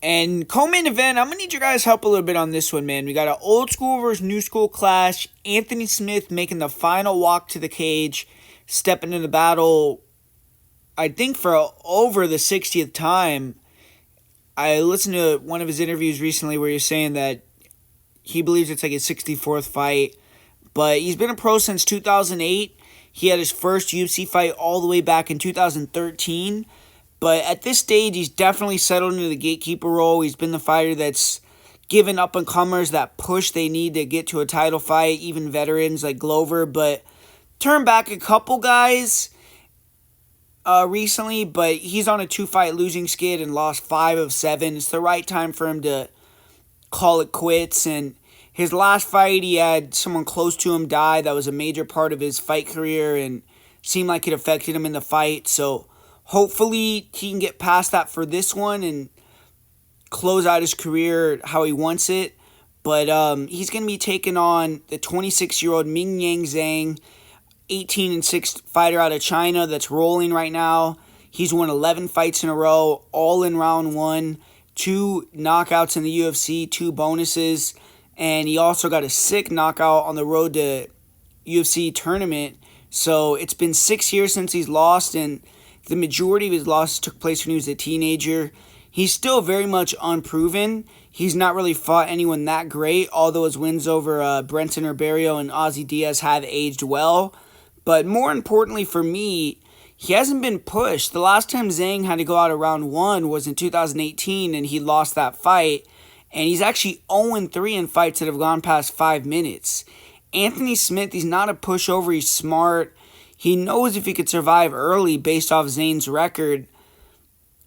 And co-main event, I'm gonna need your guys' help a little bit on this one, man. We got an old school versus new school clash. Anthony Smith making the final walk to the cage, stepping into the battle. I think for over the 60th time. I listened to one of his interviews recently where he's saying that he believes it's like his 64th fight, but he's been a pro since 2008. He had his first UFC fight all the way back in 2013. But at this stage, he's definitely settled into the gatekeeper role. He's been the fighter that's given up and comers that push they need to get to a title fight, even veterans like Glover. But turned back a couple guys recently, but he's on a 2-fight losing skid and lost 5 of 7. It's the right time for him to call it quits. And his last fight, he had someone close to him die. That was a major part of his fight career and seemed like it affected him in the fight. So hopefully he can get past that for this one and close out his career how he wants it. But he's going to be taking on the 26-year-old Mingyang Zhang, 18-6 fighter out of China that's rolling right now. He's won 11 fights in a row, all in round 1, 2 knockouts in the UFC, 2 bonuses, and he also got a sick knockout on the road to UFC tournament. So it's been 6 years since he's lost, and the majority of his losses took place when he was a teenager. He's still very much unproven. He's not really fought anyone that great, although his wins over Brenton Herberio and Ozzy Diaz have aged well. But more importantly for me, he hasn't been pushed. The last time Zhang had to go out of round 1 was in 2018, and he lost that fight. And he's actually 0-3 in fights that have gone past 5 minutes. Anthony Smith, he's not a pushover. He's smart. He knows if he could survive early based off Zhang's record,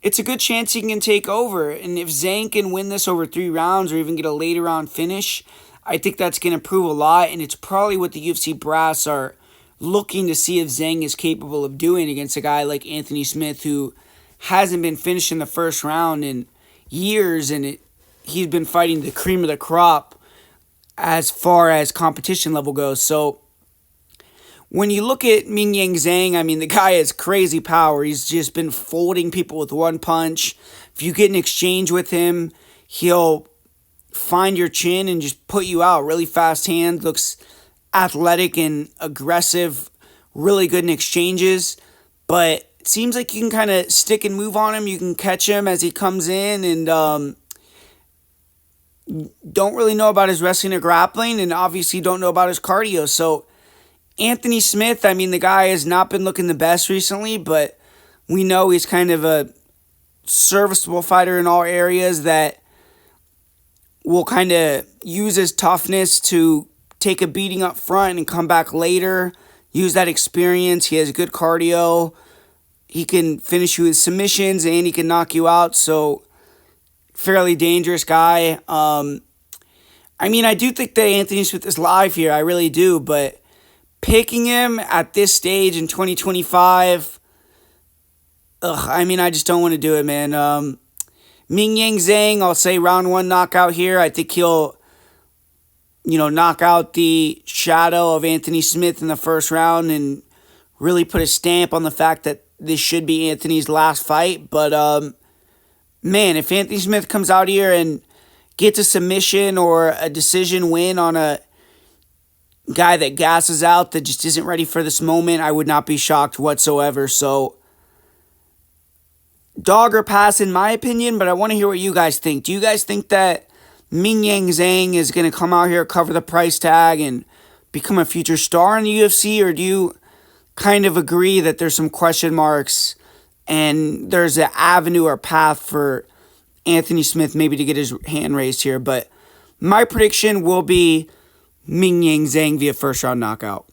it's a good chance he can take over. And if Zhang can win this over 3 rounds or even get a later round finish, I think that's going to prove a lot. And it's probably what the UFC brass are looking to see if Zhang is capable of doing against a guy like Anthony Smith, who hasn't been finished in the first round in years, and he's been fighting the cream of the crop as far as competition level goes. So when you look at Mingyang Zhang, I mean, the guy has crazy power. He's just been folding people with one punch. If you get an exchange with him, he'll find your chin and just put you out. Really fast hands, looks athletic and aggressive, really good in exchanges, but it seems like you can kind of stick and move on him. You can catch him as he comes in, and don't really know about his wrestling or grappling, and obviously don't know about his cardio. So Anthony Smith, I mean, the guy has not been looking the best recently, but we know he's kind of a serviceable fighter in all areas that will kind of use his toughness to take a beating up front and come back later, use that experience. He has good cardio. He can finish you with submissions and he can knock you out. So, fairly dangerous guy. I mean, I do think that Anthony Smith is live here. I really do. But picking him at this stage in 2025, I mean, I just don't want to do it, man. Mingyang Zhang, I'll say round 1 knockout here. I think he'll knock out the shadow of Anthony Smith in the first round and really put a stamp on the fact that this should be Anthony's last fight. But, man, if Anthony Smith comes out here and gets a submission or a decision win on a guy that gasses out, that just isn't ready for this moment, I would not be shocked whatsoever. So, dog or pass in my opinion, but I want to hear what you guys think. Do you guys think that Mingyang Zhang is going to come out here, cover the price tag, and become a future star in the UFC? Or do you kind of agree that there's some question marks and there's an avenue or path for Anthony Smith maybe to get his hand raised here? But my prediction will be Mingyang Zhang via first round knockout.